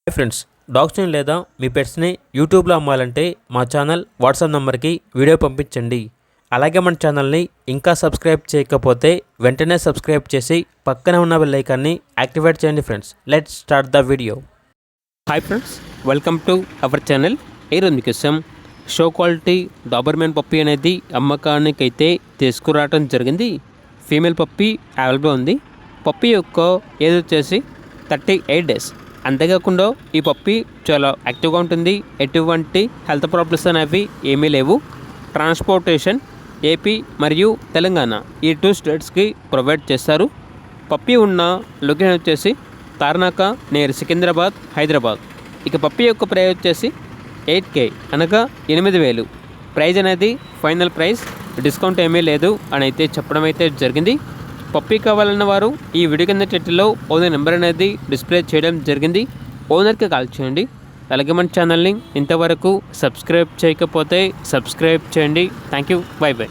Hi friends, డాగ్స్ని లేదా మీ పెట్స్ని యూట్యూబ్లో అమ్మాలంటే మా ఛానల్ వాట్సాప్ నెంబర్కి వీడియో పంపించండి. అలాగే మన ఛానల్ని ఇంకా సబ్స్క్రైబ్ చేయకపోతే వెంటనే సబ్స్క్రైబ్ చేసి పక్కనే ఉన్న బెల్ ఐకాన్ని యాక్టివేట్ చేయండి. Friends, let's start the video. Hi friends, welcome to our channel. ఈరోజు మీకోసం షో క్వాలిటీ డాబర్మెన్ పప్పీ అనేది అమ్మకానికైతే తీసుకురావడం జరిగింది. ఫీమేల్ పప్పీ అవైలబుల్ ఉంది. పప్పీ యొక్క ఏజ్ వచ్చేసి 38 డేస్. అంతేకాకుండా ఈ పప్పీ చాలా యాక్టివ్గా ఉంటుంది. ఎటువంటి హెల్త్ ప్రాబ్లమ్స్ అనేవి ఏమీ లేవు. ట్రాన్స్పోర్టేషన్ ఏపీ మరియు తెలంగాణ ఈ 2 స్టేట్స్కి ప్రొవైడ్ చేస్తారు. పప్పీ ఉన్న లొకేషన్ వచ్చేసి తార్నాక నియర్ సికింద్రాబాద్, హైదరాబాద్. ఇక పప్పీ యొక్క ప్రైస్ వచ్చేసి 8K అనగా 8,000. ప్రైజ్ అనేది ఫైనల్ ప్రైస్, డిస్కౌంట్ ఏమీ లేదు అని అయితే చెప్పడం అయితే జరిగింది. పప్పీ కావాలన్న వారు ఈ వీడియో కింద టైటిల్లో ఓనర్ నెంబర్ అనేది డిస్ప్లే చేయడం జరిగింది. ఓనర్కి కాల్ చేయండి. అలాగే మన ఛానల్ని ఇంతవరకు సబ్స్క్రైబ్ చేయకపోతే సబ్స్క్రైబ్ చేయండి. Thank you. By by.